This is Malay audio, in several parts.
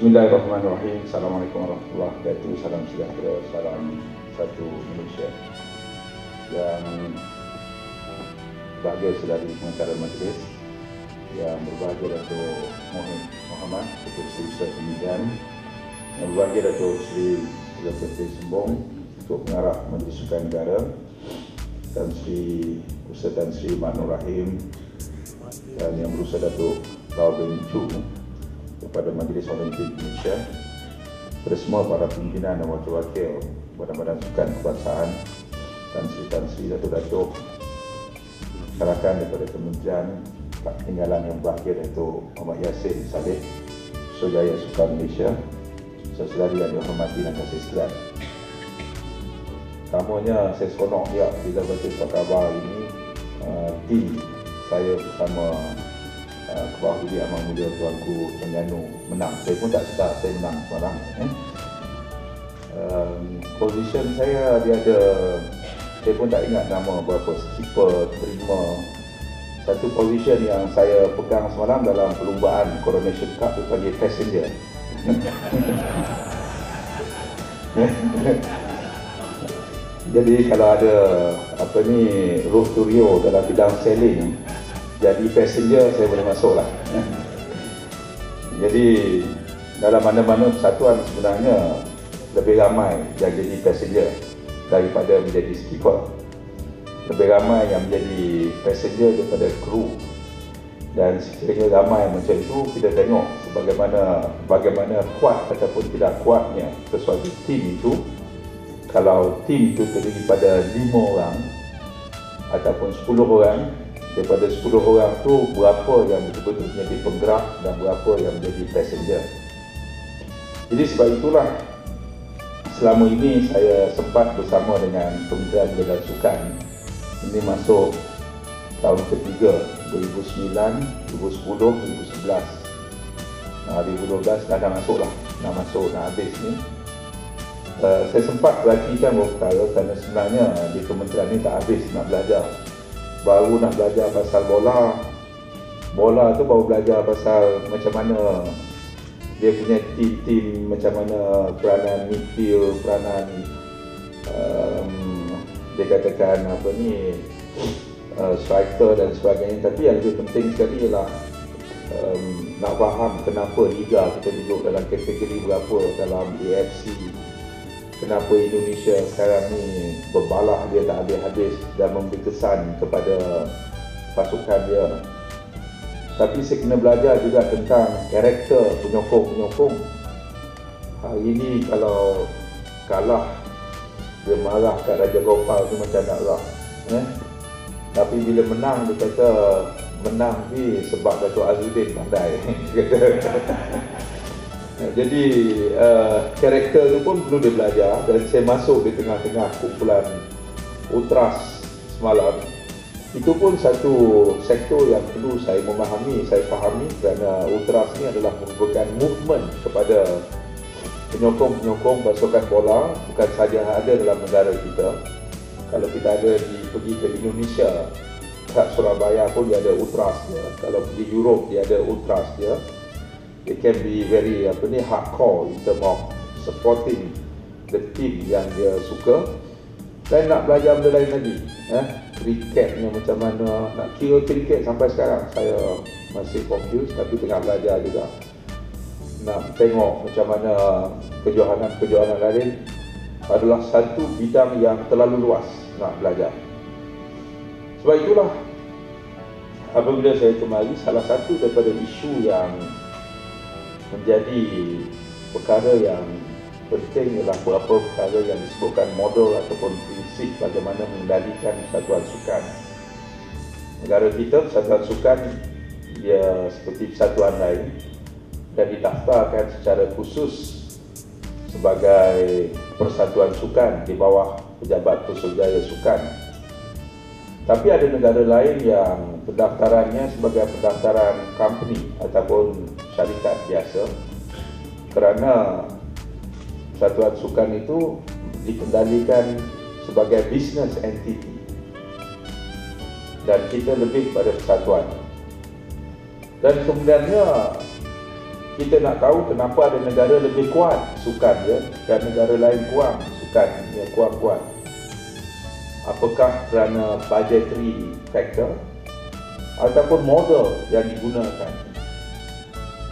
Bismillahirrahmanirrahim. Assalamualaikum warahmatullahi wabarakatuh. Salam sejahtera, salam satu Malaysia. Yang berbahagia saudari pengacara majlis, yang berbahagia Datuk Muhammad, Datuk Seri Ustaz Pemilihan, yang berbahagia Datuk Seri Zulkifli Sembong, Ketua Pengarah Majlis Sukan Negara, Tan Sri Ustaz Tan Sri Mat Nur Rahim, dan yang berusaha Datuk Lau bin Chu, kepada Majlis Olimpik Malaysia, kepada semua para pimpinan dan wakil-wakil badan-badan sukan kebangsaan, Tan Sri Datuk rakan daripada Kementerian, tak ketinggalan yang berbahagia Datuk Muhammad Yassin Saleh, Sojaya Sukan Malaysia, saudari yang dihormati dan kasih sekalian. Pertamanya saya seronok ya bila baca surat khabar ini, tim saya bersama Kepala Budi Amal Mulia Tuanku Terengganu menang. Saya pun tak sedar saya menang semalam. Position saya dia ada, saya pun tak ingat nama berapa, skipper terima satu position yang saya pegang semalam dalam perlumbaan Coronation Cup dipanggil passenger. Jadi kalau ada apa ni Ruh Turio dalam bidang sailing, jadi passenger saya boleh masuk lah. Jadi dalam mana-mana persatuan sebenarnya lebih ramai yang jadi passenger daripada menjadi skipper. Lebih ramai yang menjadi passenger daripada kru. Dan sekiranya ramai macam itu, kita tengok bagaimana kuat ataupun tidak kuatnya sesuatu tim itu. Kalau tim itu terdiri pada 5 orang ataupun 10 orang, daripada 10 orang tu berapa yang betul-betul menjadi penggerak dan berapa yang menjadi passenger. Jadi sebab itulah selama ini saya sempat bersama dengan Kementerian Pendidikan Sukan. Ini masuk tahun ketiga, 2009, 2010, 2011. 2012 dah masuk lah, nak habis ni. Saya sempat perhatikan beberapa perkara kerana sebenarnya di kementerian ni tak habis nak belajar. Baru nak belajar pasal bola tu baru belajar pasal macam mana dia punya tim macam mana peranan midfield, peranan dia katakan apa ni striker dan sebagainya. Tapi yang lebih penting sekali ialah nak faham kenapa liga kita duduk dalam kategori berapa dalam AFC, kenapa Indonesia sekarang ni berbalah dia tak habis-habis dan memberi kesan kepada pasukan dia. Tapi saya kena belajar juga tentang karakter penyokong-penyokong. Hari ini kalau kalah, dia marah kat Raja Gopal tu macam nak lah. Tapi bila menang, dia kata menang ni sebab Datuk Azudin pandai. Jadi karakter tu pun perlu dia belajar. Dan saya masuk di tengah-tengah kumpulan Ultras semalam. Itu pun satu sektor yang perlu saya memahami, saya fahami, kerana Ultras ni adalah merupakan movement kepada penyokong-penyokong pasukan bola, bukan saja ada dalam negara kita. Kalau kita ada pergi ke Indonesia, kat Surabaya pun dia ada Ultras dia. Kalau pergi Europe dia ada Ultras dia. It can be very hardcore in terms of supporting the team yang dia suka. Saya nak belajar benda lain lagi, kriketnya macam mana, nak kira kriket sampai sekarang saya masih confused, tapi tengah belajar juga. Nak tengok macam mana kejohanan lain adalah satu bidang yang terlalu luas nak belajar. Sebab itulah apabila saya kemari, salah satu daripada isu yang menjadi perkara yang penting ialah beberapa perkara yang disebutkan model ataupun prinsip bagaimana mengendalikan persatuan sukan. Negara kita, persatuan sukan dia seperti persatuan lain dan didaftarkan secara khusus sebagai persatuan sukan di bawah Pejabat Pusurujaya Sukan. Tapi ada negara lain yang pendaftarannya sebagai pendaftaran company ataupun syarikat biasa, kerana persatuan sukan itu dikendalikan sebagai business entity dan kita lebih pada persatuan. Dan kemudiannya kita nak tahu kenapa ada negara lebih kuat sukan dia dan negara lain kurang sukan yang kurang kuat. Apakah kerana budgetary factor ataupun model yang digunakan.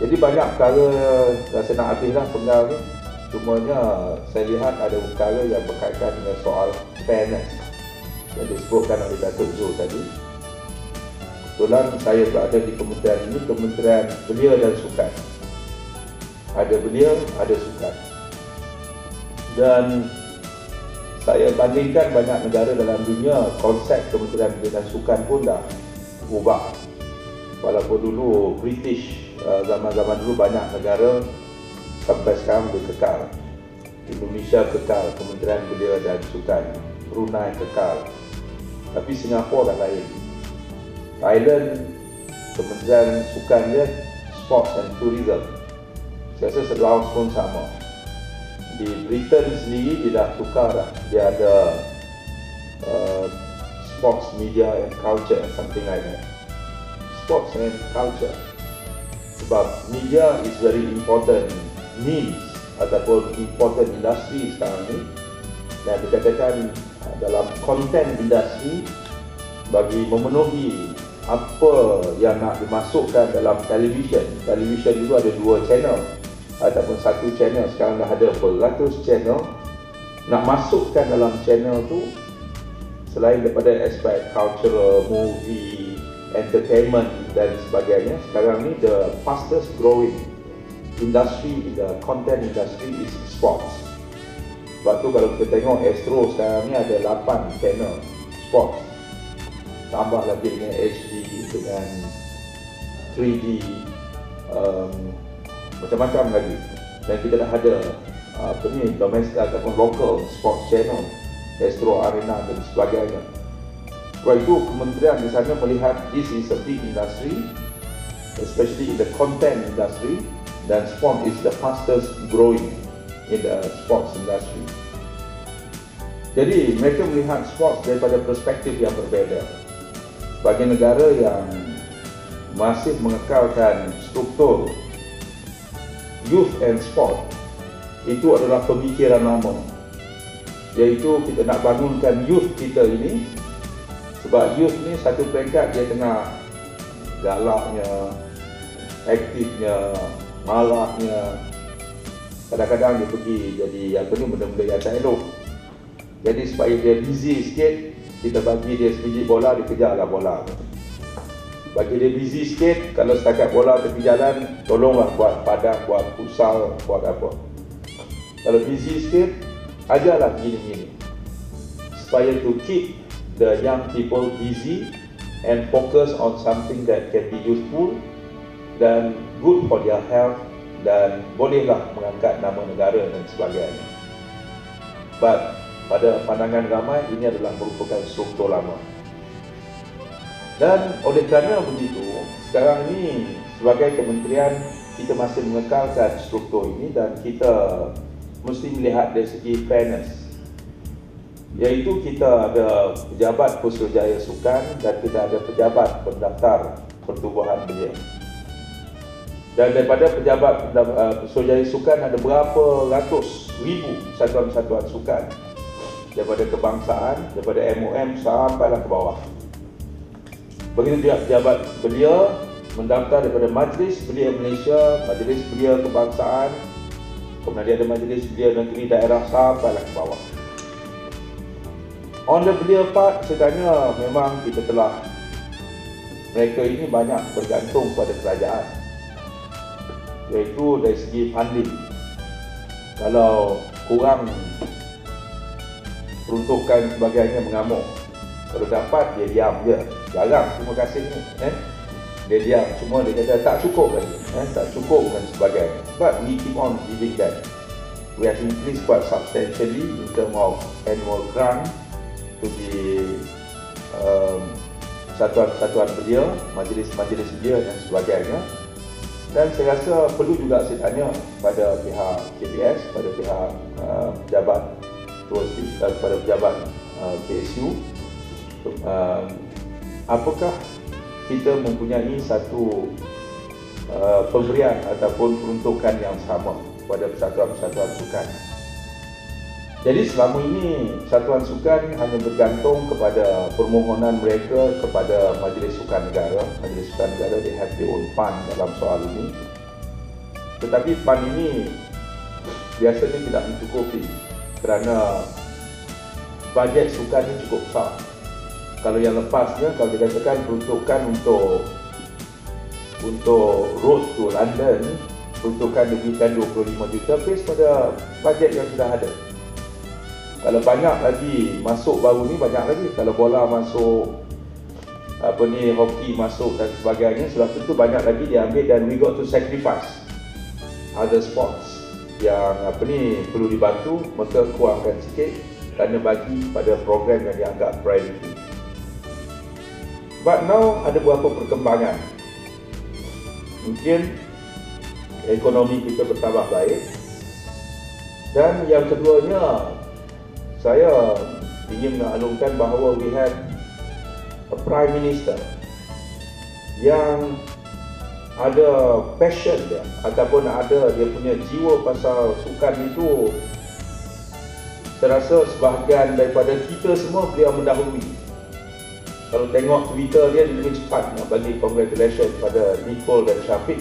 Jadi banyak perkara saya nak habislah penggal ni. Cumanya saya lihat ada perkara yang berkaitan dengan soal fairness yang disebutkan oleh Datuk Zul tadi. Kebetulan saya berada di kementerian ini, Kementerian Belia dan Sukan. Ada belia, ada sukan. Dan saya bandingkan banyak negara dalam dunia, konsep Kementerian Belia dan Sukan pun dah berubah. Walaupun dulu British, zaman-zaman dulu banyak negara sampai sekarang dia kekal. Indonesia kekal Kementerian Belia dan Sukan, Brunei kekal. Tapi Singapura dah lain. Thailand Kementerian Sukan dia Sports and Tourism. Saya rasa Laos pun sama. Di Britain sendiri dia dah tukar dah. Dia ada Sports, Media and Culture, something like that. Sports and Culture. Sebab media is very important means ataupun important industri sekarang ni. Dan dikatakan dalam content industri bagi memenuhi apa yang nak dimasukkan dalam television. Television dulu ada 2 channel ataupun 1 channel, sekarang dah ada beratus channel. Nak masukkan dalam channel tu selain daripada aspek cultural, movie, entertainment dan sebagainya, sekarang ni the fastest growing industry in the content industry is sports. Sebab tu kalau kita tengok Astro sekarang ni ada 8 channel sports, tambah lagi dengan HD, dengan 3D, macam-macam lagi. Dan kita dah ada domestic ataupun local sports channel, Astro Arena dan sebagainya. Sebab itu kementerian di sana melihat this is a big industry, especially in the content industry, dan sport is the fastest growing in the sports industry. Jadi mereka melihat sport daripada perspektif yang berbeza. Bagi negara yang masih mengekalkan struktur youth and sport, itu adalah pemikiran lama, iaitu kita nak bangunkan youth kita ini. Sebab youth ni satu peringkat dia tengah galaknya, aktifnya, malaknya. Kadang-kadang dia pergi jadi benda-benda yang tak elok. Jadi supaya dia busy sikit, kita bagi dia sebiji bola, dia kejarlah bola. Bagi dia busy sikit, kalau setakat bola tepi jalan, tolonglah buat padang, buat futsal, buat apa. Kalau busy sikit, ajarlah gini-gini. Supaya to keep the young people busy and focus on something that can be useful dan good for their health, dan bolehlah mengangkat nama negara dan sebagainya. But pada pandangan ramai, ini adalah merupakan struktur lama. Dan oleh kerana begitu, sekarang ini sebagai kementerian kita masih mengekalkan struktur ini dan kita mesti melihat dari segi fairness. Iaitu kita ada pejabat Pusurujaya Sukan dan kita ada pejabat pendaftar pertubuhan belia. Dan daripada pejabat Pusurujaya Sukan ada berapa ratus ribu satuan-satuan sukan, daripada kebangsaan, daripada MOM sampailah ke bawah. Begitu juga pejabat belia mendaftar daripada Majlis Belia Malaysia, Majlis Belia Kebangsaan, kemudian ada Majlis Belia Negeri Daerah sampailah ke bawah. On the belia part, sebenarnya memang kita telah, mereka ini banyak bergantung pada kerajaan, iaitu dari segi funding. Kalau kurang peruntukan sebagainya mengamuk, kalau dapat dia diam je, jarang terima kasih ni, dia diam, cuma dia kata tak cukup lagi, tak cukup dan sebagainya. But we keep on giving that. We have increased quite substantially in terms of annual grant to the satuan-satuan belia, majlis-majlis belia dan sebagainya. Dan saya rasa perlu juga saya tanya pada pihak KPS, pada pihak pejabat pada pejabat KSU, apakah kita mempunyai satu pemberian ataupun peruntukan yang sama kepada persatuan-persatuan sukan. Jadi selama ini persatuan sukan hanya bergantung kepada permohonan mereka kepada Majlis Sukan Negara. Majlis Sukan Negara they have their own fund dalam soal ini. Tetapi fund ini biasanya tidak mencukupi kerana bajet sukan ini cukup besar. Kalau yang lepasnya, kalau dikatakan peruntukan untuk road to London, peruntukan diberikan 25 juta based pada bajet yang sudah ada. Kalau banyak lagi masuk baru ni, banyak lagi. Kalau bola masuk, hoki masuk dan sebagainya, sudah tentu banyak lagi diambil, dan we got to sacrifice other sports yang perlu dibantu, maka kurangkan sikit kerana bagi pada program yang dianggap priority. But now ada beberapa perkembangan. Mungkin ekonomi kita bertambah baik, dan yang keduanya, saya ingin mengaklumkan bahawa we have a Prime Minister yang ada passion dia, ataupun ada dia punya jiwa pasal sukan itu. Saya rasa sebahagian daripada kita semua beliau mendahului. Kalau tengok Twitter dia lebih cepat nak bagi congratulations pada Nicole dan Syafiq.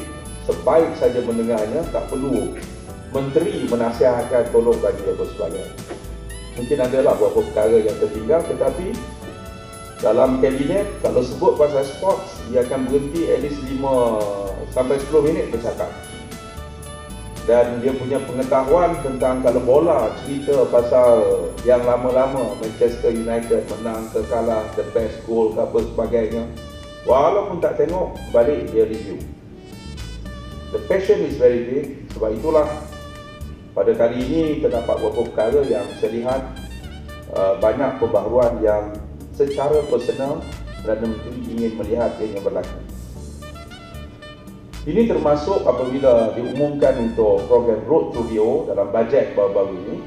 Sebaik saja mendengarnya, tak perlu menteri menasihatkan tolong bagi apa sebagainya. Mungkin adalah beberapa perkara yang tertinggal, tetapi dalam kabinet kalau sebut pasal sports, dia akan berhenti at least 5 sampai 10 minit bercakap. Dan dia punya pengetahuan tentang kalau bola, cerita pasal yang lama-lama Manchester United menang ke kalah, the best goal ke apa sebagainya, walaupun tak tengok, balik dia review. The passion is very big. Sebab itulah pada kali ini terdapat beberapa perkara yang saya lihat banyak pembaharuan yang secara personal Perdana Menteri ingin melihat yang berlaku. Ini termasuk apabila diumumkan untuk program Road to Rio dalam bajet baru-baru ini,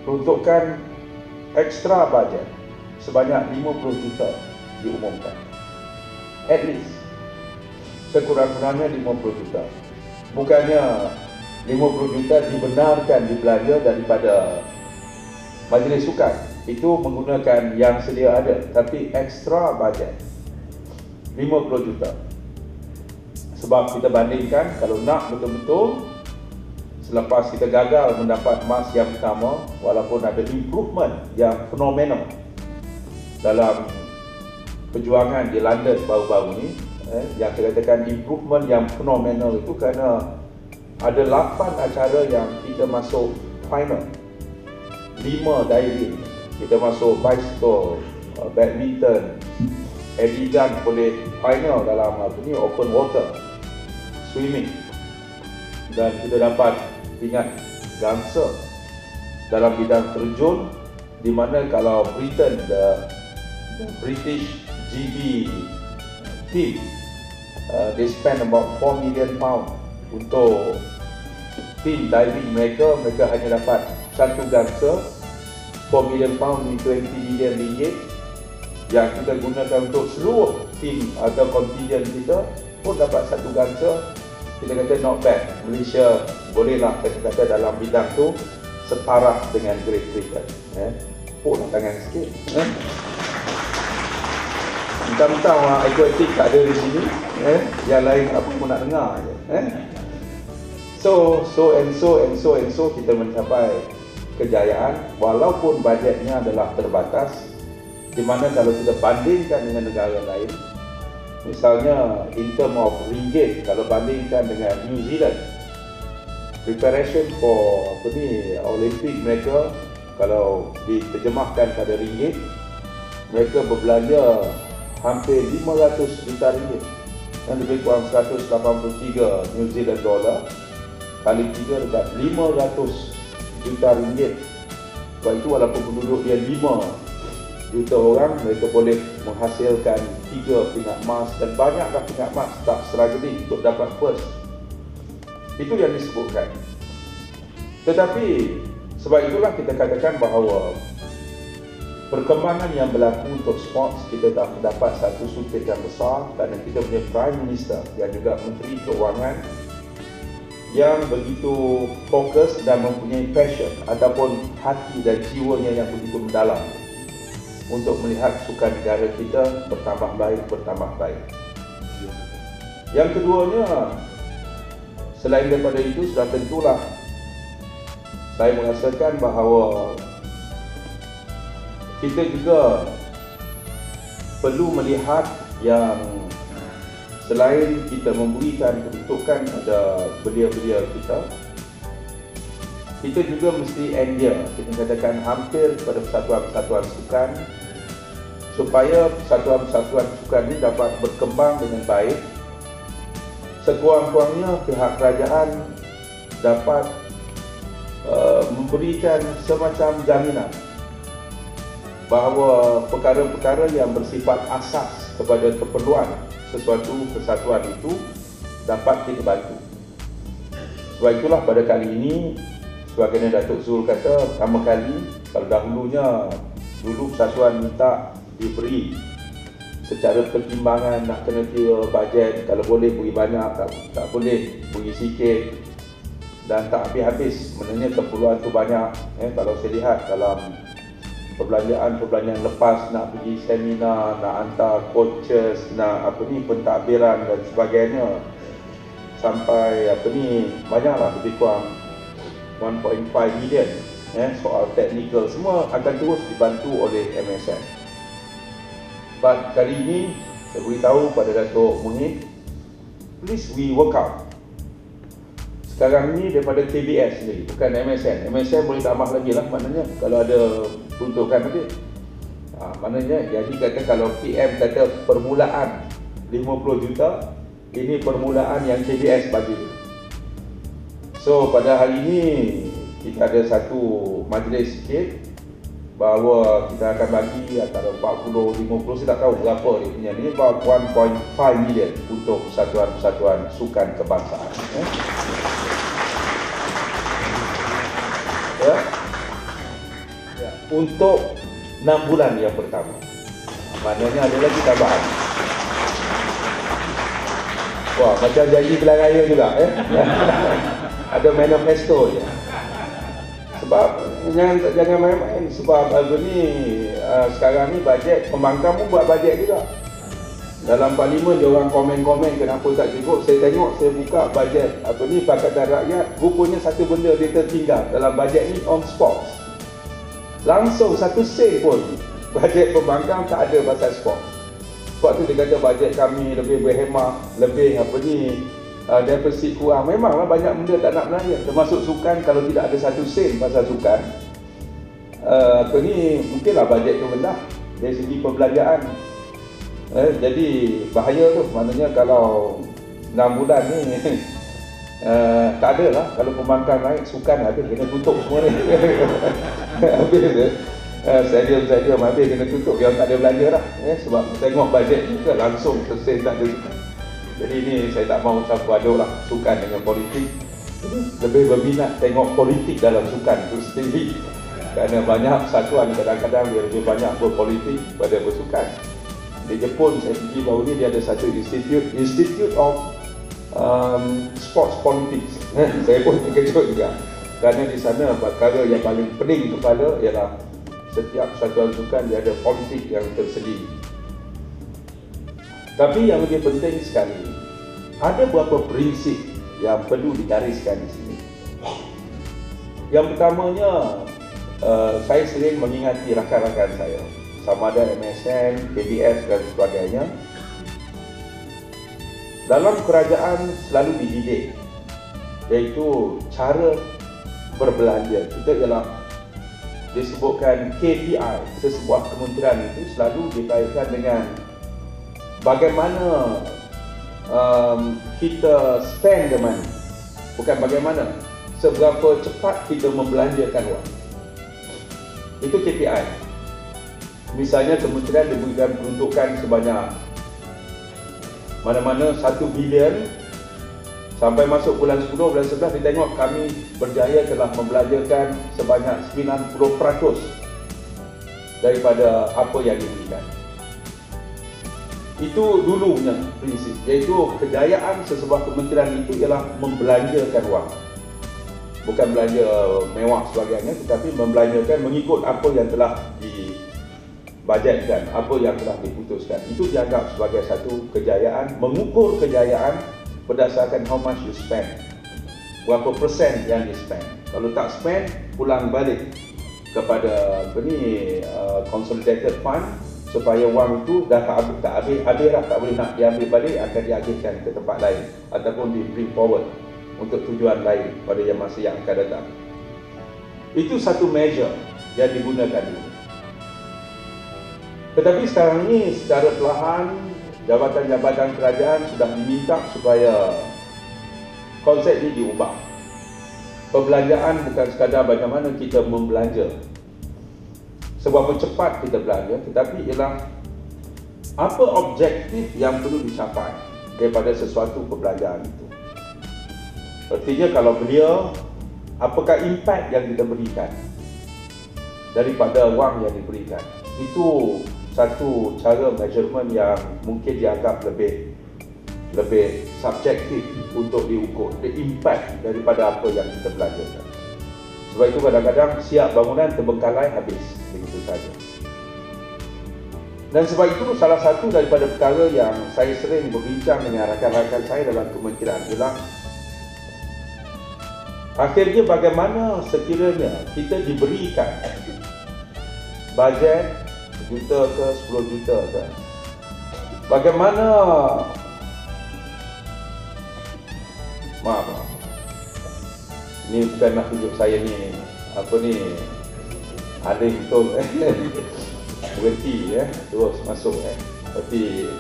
peruntukan ekstra bajet sebanyak 50 juta diumumkan. At least sekurang-kurangnya 50 juta. Bukannya 50 juta dibenarkan dibelanja daripada Majlis Sukan, itu menggunakan yang sedia ada, tapi ekstra bajet 50 juta. Sebab kita bandingkan, kalau nak betul-betul selepas kita gagal mendapat emas yang pertama, walaupun ada improvement yang fenomenal dalam perjuangan di London baru-baru ni, yang saya katakan improvement yang fenomenal itu kerana ada 8 acara yang kita masuk final, 5 diving, kita masuk bicycle, badminton, Eddie Gun boleh final dalam open water, swimming, dan kita dapat ingat gangsa dalam bidang terjun, di mana kalau Britain, the British GB team, they spend about 4 million pound untuk team diving mereka hanya dapat satu gangsa, 4 million pound ni 20 million ringgit yang kita gunakan untuk seluruh tim atau kontingen kita pun dapat satu gangsa. Kita kata not bad. Malaysia bolehlah kita kata dalam bidang tu setara dengan Great Britain. Pukul tangan sikit. Mentang-mentang orang akuatik tak ada di sini, yang lain apa pun nak dengar je. So kita mencapai kejayaan walaupun bajetnya adalah terbatas, di mana kalau kita bandingkan dengan negara lain, misalnya in term of ringgit, kalau bandingkan dengan New Zealand, preparation for Olimpik mereka kalau diterjemahkan pada ringgit, mereka berbelanja hampir 500 juta ringgit, dan lebih kurang 183 New Zealand dollar, kali 3 dekat 500 juta ringgit. Sebab itu walaupun penduduk dia 5 juta orang, mereka boleh menghasilkan 3 pingat emas, dan banyaklah pingat emas, tak struggling untuk dapat first. Itu yang disebutkan. Tetapi sebab itulah kita katakan bahawa perkembangan yang berlaku untuk sports, kita dah mendapat satu suntik yang besar kerana kita punya Prime Minister yang juga Menteri Keuangan yang begitu fokus dan mempunyai passion ataupun hati dan jiwanya yang begitu mendalam untuk melihat sukan negara kita bertambah baik. Yang keduanya, selain daripada itu, sudah tentulah saya merasakan bahawa kita juga perlu melihat yang selain kita memberikan kedudukan pada belia-belia kita, kita juga mesti endear, kita katakan hampir pada persatuan-persatuan sukan supaya persatuan-persatuan sukan ini dapat berkembang dengan baik. Sekurang-kurangnya pihak kerajaan dapat memberikan semacam jaminan bahawa perkara-perkara yang bersifat asas kepada keperluan sesuatu kesatuan itu dapat kita bantu. Sebab itulah pada kali ini, sebagaimana Datuk Zul kata, pertama kali, kalau dulu persatuan minta diberi secara pertimbangan, nak kena kira bajet, kalau boleh beri banyak, tak boleh beri sikit dan tak habis-habis. Sebenarnya keperluan tu banyak. Kalau saya lihat dalam perbelanjaan lepas, nak pergi seminar, nak hantar coaches, nak pentadbiran dan sebagainya, sampai banyaklah, lebih kurang 1.5 million. Soal teknikal semua akan terus dibantu oleh MSN. But kali ini saya beritahu pada Datuk Muhid, please we work out. Sekarang ni daripada KBS sendiri, bukan MSN. MSN boleh tambah lagi lah, maknanya kalau ada peruntukan nanti. Maknanya, jadi kata kalau PM kata permulaan 50 juta, ini permulaan yang KBS bagi. So pada hari ini kita ada satu majlis sikit bahawa kita akan bagi antara 40-50, saya tak tahu berapa dia punya ni, about 1.5 million untuk persatuan-persatuan sukan kebangsaan. Untuk 6 bulan yang pertama. Maknanya ada lagi tambahan. Wah, macam janji pilihan raya juga. Ada manifesto je. Sebab jangan main-main. Sebab sekarang ni bajet pembangkang pun buat bajet juga. Dalam parlimen dia orang komen-komen kenapa tak cukup. Saya tengok, saya buka bajet Pakatan Rakyat, rupanya satu benda dia tertinggal dalam bajet ni, on sports. Langsung 1 sen pun bajet pembangkang tak ada pasal sport. Sebab tu dia kata bajet kami lebih berhemah, lebih defisit kurang. Memanglah banyak benda tak nak belanja, termasuk sukan. Kalau tidak ada 1 sen pasal sukan, mungkinlah bajet tu rendah dari segi perbelanjaan. Jadi bahaya tu. Maknanya kalau 6 bulan ni tak ada lah. Kalau pembangkang naik, sukan habis, kena tutup semua ni. Habis stadium habis, kena tutup, yang tak ada belanja lah. Sebab tengok bajet juga langsung selesai, tak ada sukan. Jadi ni saya tak mahu campur aduk lah sukan dengan politik. Lebih berminat tengok politik dalam sukan itu sendiri. Kerana banyak persatuan kadang-kadang dia lebih banyak berpolitik pada bersukan. Di Jepun saya pergi baru ni, dia ada satu Institute of Sports Politics. Saya pun terkejut juga. Kerana di sana perkara yang paling pening kepala ialah setiap persatuan sukan dia ada politik yang tersendiri. Tapi yang lebih penting sekali, ada beberapa prinsip yang perlu digariskan di sini. Yang pertamanya, saya sering mengingati rakan-rakan saya, sama ada MSN, KBS dan sebagainya. Dalam kerajaan selalu dididik, iaitu cara berbelanja. Kita ialah disebutkan KPI, sesebuah kementerian itu selalu dikaitkan dengan bagaimana kita spend the money, bukan bagaimana, seberapa cepat kita membelanjakan wang. Itu KPI. Misalnya kementerian diberikan peruntukan sebanyak mana-mana 1 bilion, sampai masuk bulan 10, bulan 11 ditengok kami berjaya telah membelanjakan sebanyak 90%. daripada apa yang diberikan. Itu dulunya prinsip, iaitu kejayaan sesebuah kementerian itu ialah membelanjakan wang. Bukan belanja mewah sebagainya, tetapi membelanjakan mengikut apa yang telah dibajetkan, apa yang telah diputuskan. Itu dianggap sebagai satu kejayaan. Mengukur kejayaan berdasarkan how much you spend, berapa persen yang di spend. Kalau tak spend, pulang balik kepada consolidated fund, supaya wang itu dah tak habis dah, tak boleh nak diambil balik, akan diagihkan ke tempat lain ataupun di bring forward untuk tujuan lain pada yang masa yang akan datang. Itu satu measure yang digunakan dulu. Tetapi sekarang ini secara perlahan jabatan-jabatan kerajaan sudah diminta supaya konsep ini diubah. Perbelanjaan bukan sekadar bagaimana kita membelanja, seberapa cepat kita belanja, tetapi ialah apa objektif yang perlu dicapai daripada sesuatu perbelanjaan itu. Artinya kalau belia, apakah impact yang kita berikan daripada wang yang diberikan. Itu satu cara measurement yang mungkin dianggap lebih subjektif untuk diukur, the impact daripada apa yang kita belanjakan. Sebab itu kadang-kadang siap bangunan terbengkalai habis begitu saja. Dan sebab itu salah satu daripada perkara yang saya sering berbincang dengan rakan-rakan saya dalam kementerian ialah akhirnya bagaimana sekiranya kita diberikan bajet juta ke 10 juta ke, bagaimana maaf ni bukan nak tunjuk saya ni alim betul berhenti terus masuk tapi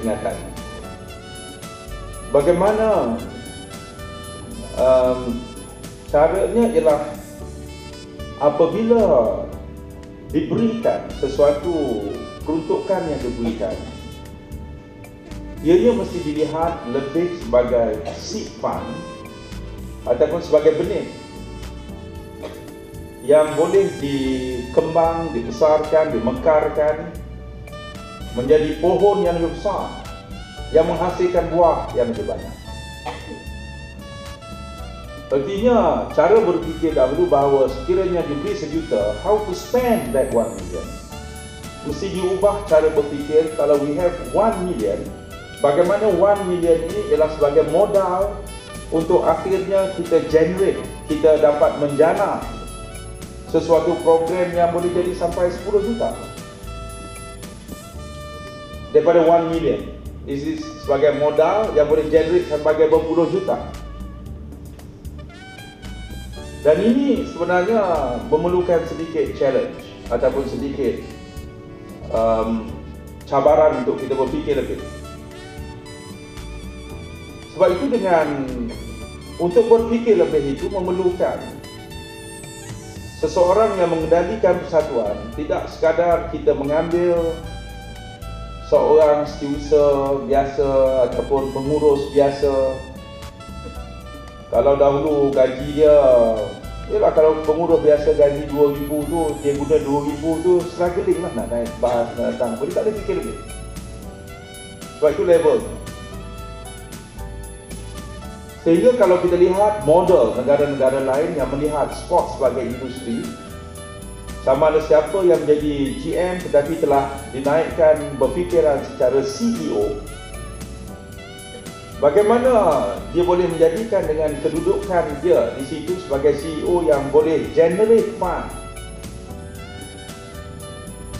ingatan bagaimana caranya ialah apabila diberikan sesuatu peruntukan yang diberikan, ianya mesti dilihat lebih sebagai seed fund ataupun sebagai benih yang boleh dikembang, dibesarkan, dimekarkan menjadi pohon yang lebih besar yang menghasilkan buah yang lebih banyak. Artinya, cara berfikir dahulu bahawa sekiranya diberi sejuta, how to spend that 1 million. Mesti diubah cara berfikir. Kalau we have 1 million, bagaimana 1 million ini ialah sebagai modal untuk akhirnya kita generate, kita dapat menjana sesuatu program yang boleh jadi sampai 10 juta. Daripada 1 million. This is sebagai modal yang boleh generate sebagai berpuluh juta. Dan ini sebenarnya memerlukan sedikit challenge ataupun sedikit cabaran untuk kita berfikir lebih. Sebab itu untuk berfikir lebih itu memerlukan seseorang yang mengendalikan persatuan, tidak sekadar kita mengambil seorang setiausaha biasa ataupun pengurus biasa. Kalau dahulu gaji dia, yalah kalau pengurus biasa gaji 2,000 tu, dia guna 2,000 tu struggling lah nak naik bahas nak datang. Dia tak ada fikir lebih. Sebab itu level. Sehingga kalau kita lihat model negara-negara lain yang melihat sport sebagai industri, sama ada siapa yang menjadi GM tetapi telah dinaikkan berfikiran secara CEO, bagaimana dia boleh menjadikan dengan kedudukan dia di situ sebagai CEO yang boleh generate fund.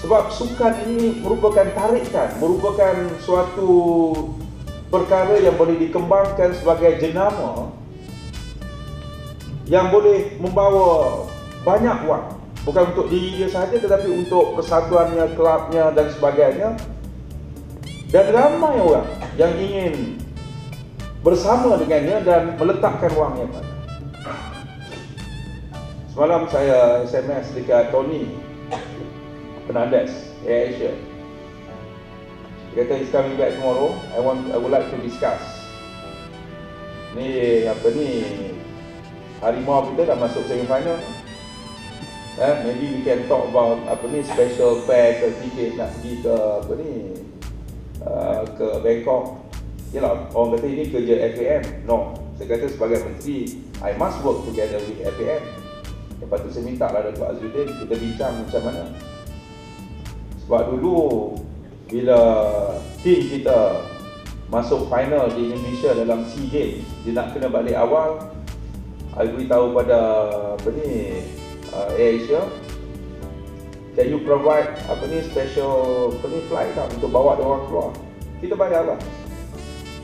Sebab sukan ini merupakan tarikan, merupakan suatu perkara yang boleh dikembangkan sebagai jenama yang boleh membawa banyak wang. Bukan untuk diri dia sahaja tetapi untuk persatuannya, kelabnya dan sebagainya. Dan ramai orang yang ingin bersama dengannya dan meletakkan wang yang banyak. Semalam saya SMS dekat Tony Fernandez, Air Asia. Dia kata he's coming back tomorrow. I would like to discuss. Ni Harimau kita dah masuk semi final. Maybe we can talk about special fare certificate nak pergi ke ke Bangkok. Yalah, orang kata ini kerja FAM. No, saya kata sebagai menteri, I must work together with FAM. Lepas tu saya minta lah Datuk Azudin, kita bincang macam mana. Sebab dulu bila tim kita masuk final di Indonesia dalam SEA Games, dia nak kena balik awal. I beritahu pada AirAsia, can you provide special flight tak untuk bawa dia orang keluar? Kita bayar lah,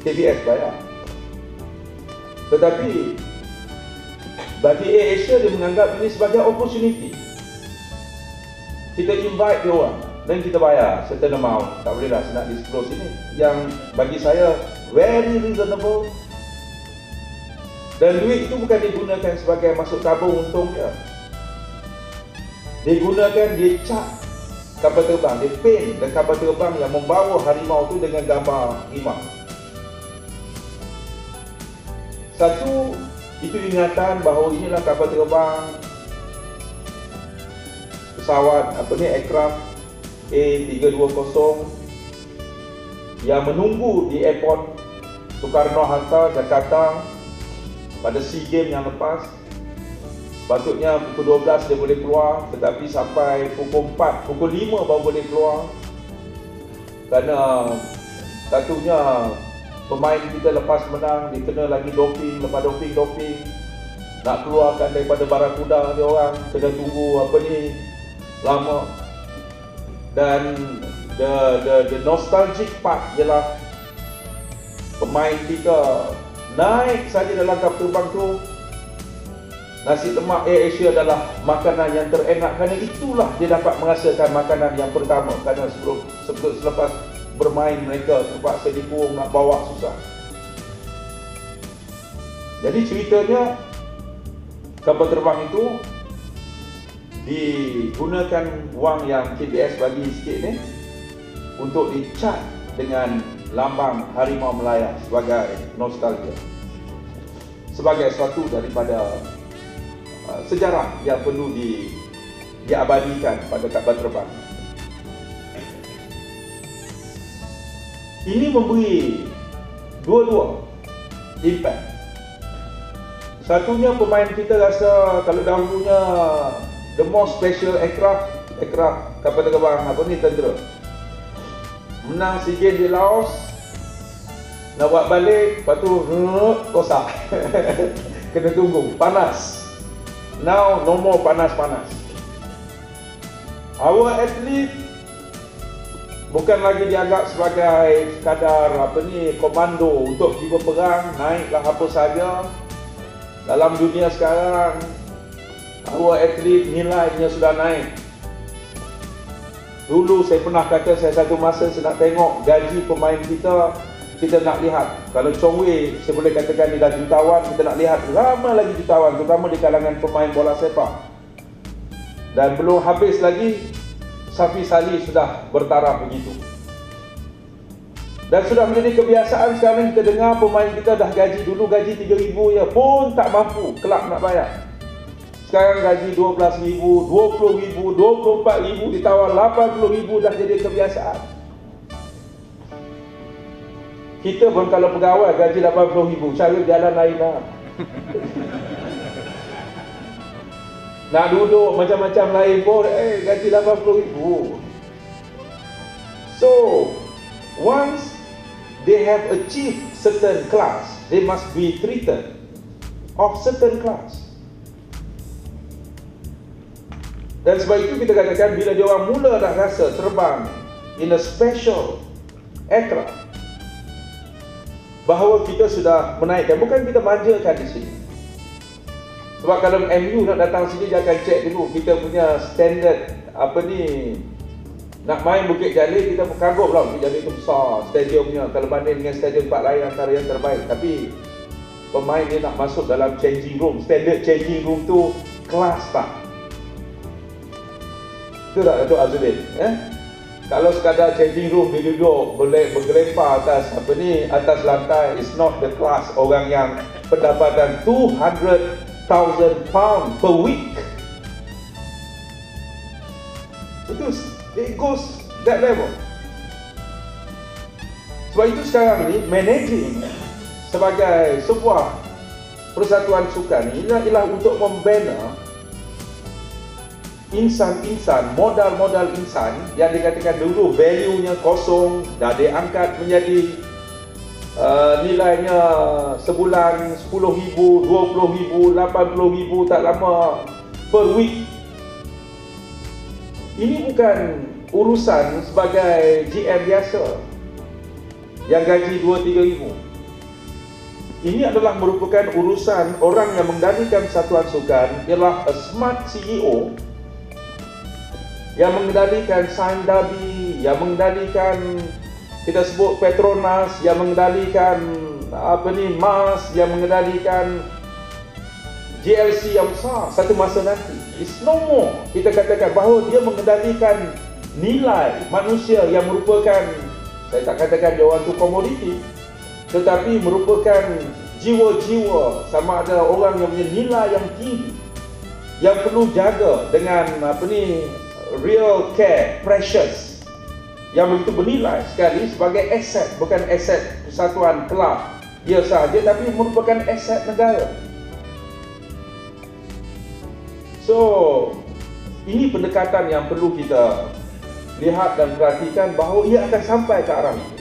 KBS bayar. Tetapi bagi AirAsia, dia menganggap ini sebagai opportunity. Kita invite dia orang dan kita bayar certain amount. Tak boleh lah saya nak disclose ini. Yang bagi saya very reasonable. Dan duit itu bukan digunakan sebagai masuk tabung untung dia. Digunakan, dia cat kapal terbang, dia paint dan kapal terbang yang membawa harimau itu dengan gambar harimau. Satu, itu ingatan bahawa inilah kapal terbang, pesawat aircraft A320 yang menunggu di airport Soekarno-Hatta, Jakarta pada SEA Games yang lepas. Sepatutnya pukul 12 dia boleh keluar, tetapi sampai pukul 4, pukul 5 baru boleh keluar. Kerana satunya pemain kita lepas menang, dia kena lagi doping, lepas doping nak keluarkan daripada Barakuda dia orang, kena tunggu lama. Dan the nostalgic part ialah pemain kita naik saja dalam kapal terbang tu, nasi lemak AirAsia adalah makanan yang terenak, kerana itulah dia dapat merasakan makanan yang pertama. Kerana selepas bermain mereka terpaksa dikurung, nak bawa susah. Jadi ceritanya kapal terbang itu digunakan wang yang KBS bagi sikit ni untuk dicat dengan lambang harimau Melaya sebagai nostalgia, sebagai suatu daripada sejarah yang perlu diabadikan pada kapal terbang. Ini memberi dua-dua impact. Satunya, pemain kita rasa kalau dahulunya the most special aircraft kapal terbang tentera, menang SEA Games di Laos, nak buat balik, lepas tu rosak kena tunggu, panas. Now no more panas-panas. Our athlete bukan lagi dianggap sebagai sekadar komando untuk pergi berperang, naiklah apa saja. Dalam dunia sekarang, our athlete nilainya sudah naik. Dulu saya pernah kata, satu masa saya nak tengok gaji pemain kita, kita nak lihat. Kalau Chong Wei, saya boleh katakan dia dah jutawan, kita nak lihat lama lagi jutawan, terutama di kalangan pemain bola sepak. Dan belum habis lagi, Safi Salih sudah bertaraf begitu. Dan sudah menjadi kebiasaan sekarang kita dengar pemain kita dah gaji, dulu gaji 3,000 ya pun tak mampu kelab nak bayar. Sekarang gaji 12,000, 20,000, 24,000, ditawar 80,000, dah jadi kebiasaan. Kita pun kalau pegawai gaji 80,000, cara jalan lain lah. Nak duduk macam-macam lain pun, gaji 80,000. So, once they have achieved certain class, they must be treated of certain class. Dan sebab itu kita katakan, bila dia orang mula dah rasa terbang in a special aircraft, bahawa kita sudah menaikkan, bukan kita manjakan di sini. Sebab kalau MU nak datang sini, dia akan cek dulu kita punya standard nak main Bukit Jalil, kita kagum lah Bukit Jalil itu besar stadiumnya, kalau banding dengan stadium tempat lain antara yang terbaik. Tapi pemain dia nak masuk dalam changing room, standard changing room tu kelas tak? Itu tak Datuk Azudin? Kalau sekadar changing room, dia duduk boleh bergelempar atas atas lantai, is not the class orang yang pendapatan 200,000 pound per week. Itu it goes that level. Sebab itu sekarang ni managing sebagai sebuah persatuan sukan ni ialah untuk membina insan-insan, modal-modal insan yang dikatakan dulu value-nya kosong, dah diangkat menjadi nilainya sebulan 10,000, 20,000, 80,000 tak lama per week. Ini bukan urusan sebagai GM biasa yang gaji 2-3 ribu. Ini adalah merupakan urusan orang yang mengendalikan satuan sukan, ialah a smart CEO yang mengendalikan Sime Darby, yang mengendalikan kita sebut Petronas, yang mengendalikan MAS, yang mengendalikan GLC yang besar satu masa nanti. It's no more kita katakan bahawa dia mengendalikan nilai manusia yang merupakan, saya tak katakan dia orang tu komoditi, tetapi merupakan jiwa-jiwa, sama ada orang yang punya nilai yang tinggi yang perlu jaga dengan real care, precious, yang begitu bernilai sekali sebagai aset, bukan aset persatuan kelab dia sahaja, tapi merupakan aset negara. So, ini pendekatan yang perlu kita lihat dan perhatikan bahawa ia akan sampai ke arah itu.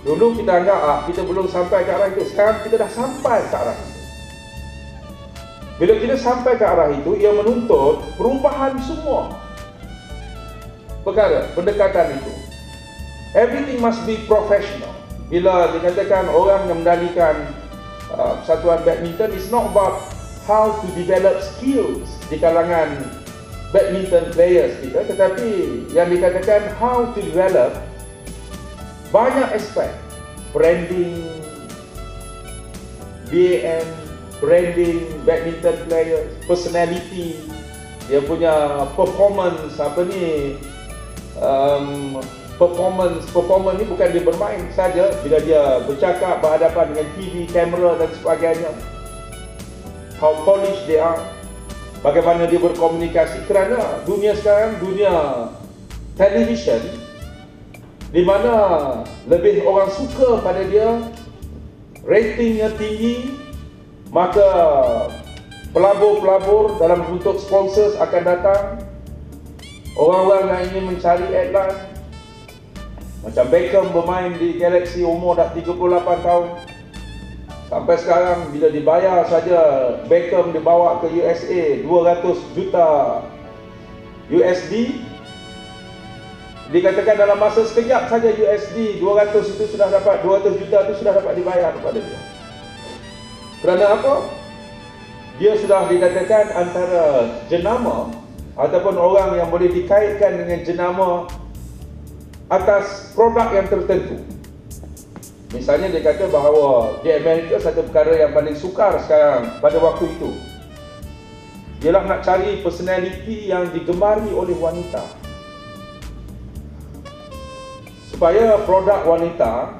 Dulu kita anggap kita belum sampai ke arah itu, sekarang kita dah sampai ke arah itu. Bila kita sampai ke arah itu, ia menuntut perubahan semua perkara, pendekatan itu. Everything must be professional. Bila dikatakan orang yang mendalikan persatuan badminton, it's not about how to develop skills di kalangan badminton players kita, tetapi yang dikatakan how to develop banyak aspek, branding, BAM, branding badminton players, personality, dia punya performance, performance ni bukan dia bermain saja bila dia bercakap berhadapan dengan TV, kamera dan sebagainya. How polished they are, bagaimana dia berkomunikasi, kerana dunia sekarang, dunia television, di mana lebih orang suka pada dia, ratingnya tinggi, maka pelabur-pelabur dalam bentuk sponsors akan datang, orang-orang yang ingin mencari headline. Macam Beckham bermain di Galaxy umur dah 38 tahun. Sampai sekarang bila dibayar saja Beckham dibawa ke USA 200 juta USD, dikatakan dalam masa sekejap saja USD 200 itu sudah dapat, 200 juta itu sudah dapat dibayar kepada dia. Kerana apa? Dia sudah dikatakan antara jenama ataupun orang yang boleh dikaitkan dengan jenama atas produk yang tertentu. Misalnya dia kata bahawa di Amerika satu perkara yang paling sukar sekarang pada waktu itu ialah nak cari personality yang digemari oleh wanita, supaya produk wanita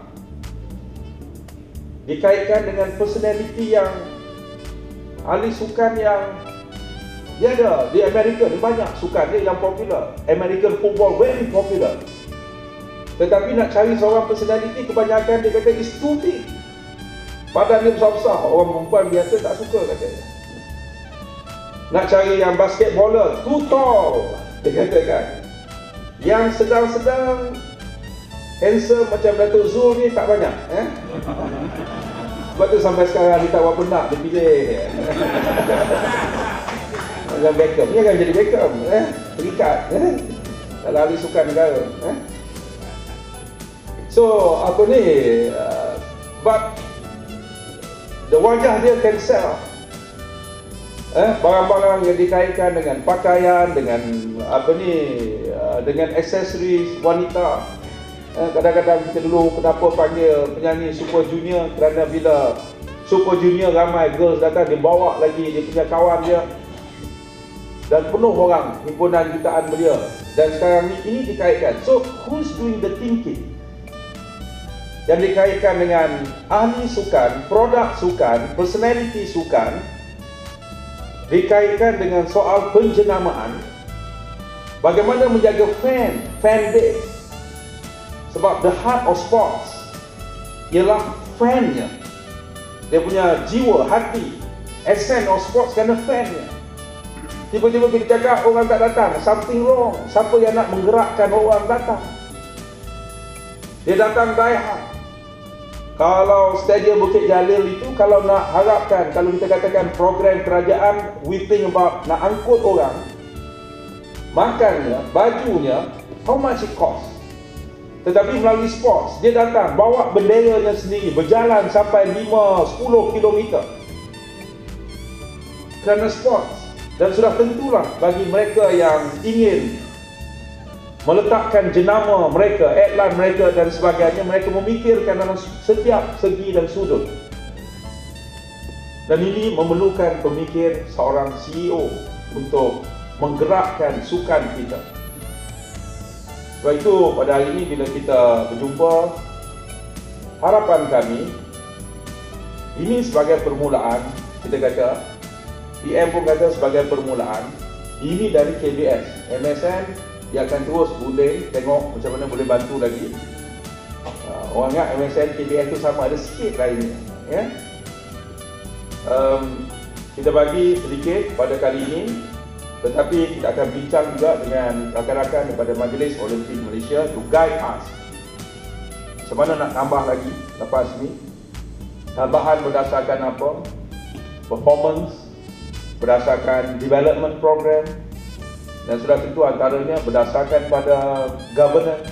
dikaitkan dengan personality yang ahli sukan yang dia ada. Di Amerika ni banyak sukan dia yang popular, American football very popular, tetapi nak cari seorang personality kebanyakan dia kata is too big, badan dia besar-besar, orang perempuan biasa tak suka katanya. Nak cari yang basketballer too tall, dia katakan. Yang sedang-sedang handsome macam Datuk Zul ni tak banyak, sebab tu sampai sekarang dia tak berapa nak dia pilih macam Beckham, ni akan jadi Beckham, terikat dalam ahli sukan negara. So but the wajah dia can sell. Barang-barang yang dikaitkan dengan pakaian, dengan dengan aksesoris wanita. Kadang-kadang kita dulu kenapa panggil penyanyi Super Junior, kerana bila Super Junior ramai girls datang, dia bawa lagi dia punya kawan dia dan penuh orang, himpunan jutaan belia. Dan sekarang ini dikaitkan. So who's doing the thinking? Yang dikaitkan dengan ahli sukan, produk sukan, personality sukan, dikaitkan dengan soal penjenamaan, Bagaimana menjaga fan base. Sebab the heart of sports ialah fan-nya. Dia punya jiwa, hati, essence of sports kerana fan-nya. Tiba-tiba kita cakap orang tak datang, something wrong. Siapa yang nak menggerakkan orang datang? Dia datang die hard. Kalau Stadium Bukit Jalil itu, kalau nak harapkan, kalau kita katakan program kerajaan, we think about nak angkut orang, makannya, bajunya, how much it cost? Tetapi melalui sports, dia datang, bawa benderanya sendiri, berjalan sampai 5-10 kilometer. Kerana sports. Dan sudah tentulah bagi mereka yang ingin meletakkan jenama mereka, iklan mereka dan sebagainya, mereka memikirkan dalam setiap segi dan sudut. Dan ini memerlukan pemikir seorang CEO untuk menggerakkan sukan kita. Sebab itu pada hari ini bila kita berjumpa, harapan kami ini sebagai permulaan. Kita kata PM pun kata sebagai permulaan, ini dari KBS. MSN dia akan terus boleh tengok macam mana boleh bantu lagi. Orang ingat MSN KBS itu sama, ada sikit lainnya, ya. Kita bagi sedikit pada kali ini, tetapi kita akan bincang juga dengan rakan-rakan daripada Majlis Olimpik Malaysia to guide us. Macam mana nak tambah lagi lepas ni? Tambahan berdasarkan apa? Performance, berdasarkan development program, dan sudah tentu antaranya berdasarkan pada governance.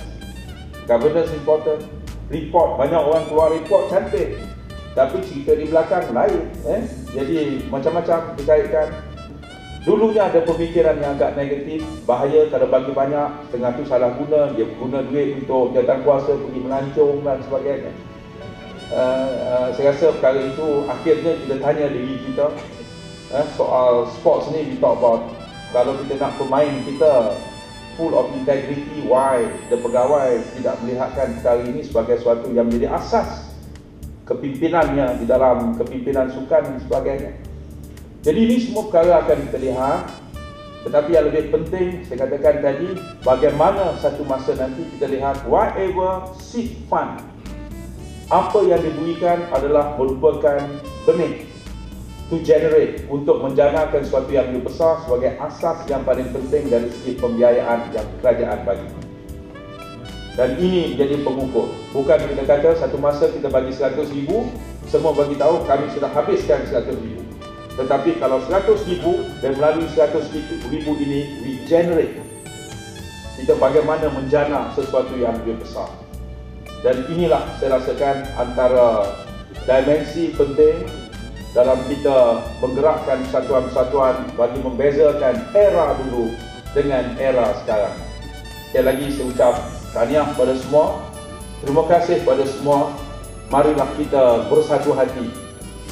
Governance important. Report, banyak orang keluar report cantik, tapi cerita di belakang lain. Jadi macam-macam dikaitkan. Dulunya ada pemikiran yang agak negatif, bahaya kalau bagi banyak, setengah tu salah guna, dia guna duit untuk jawatankuasa pergi melancong dan sebagainya. Saya rasa perkara itu akhirnya kita tanya diri kita, soal sports ni, we talk about kalau kita nak pemain kita full of integrity, why the pegawai tidak melihatkan perkara ini sebagai sesuatu yang menjadi asas kepimpinannya di dalam kepimpinan sukan dan sebagainya. Jadi ini semua perkara akan kita lihat, tetapi yang lebih penting saya katakan tadi, bagaimana satu masa nanti kita lihat whatever seed fund, apa yang diberikan adalah merupakan benih to generate, untuk menjanakan sesuatu yang lebih besar sebagai asas yang paling penting dari segi pembiayaan yang kerajaan bagi. Dan ini jadi pengukur. Bukan kita kata satu masa kita bagi 100,000, semua bagi tahu kami sudah habiskan 100,000. Tetapi kalau 100,000 dan melalui 100,000 ini we generate, kita bagaimana menjana sesuatu yang lebih besar. Dan inilah saya rasakan antara dimensi penting dalam kita menggerakkan persatuan-persatuan bagi membezakan era dulu dengan era sekarang. Sekali lagi saya ucap tahniah pada semua. Terima kasih pada semua. Marilah kita bersatu hati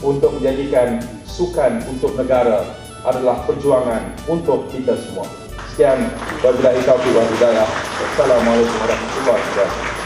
untuk menjadikan sukan untuk negara adalah perjuangan untuk kita semua. Sekian, wabillahi taufiq wal hidayah. Assalamualaikum warahmatullahi wabarakatuh.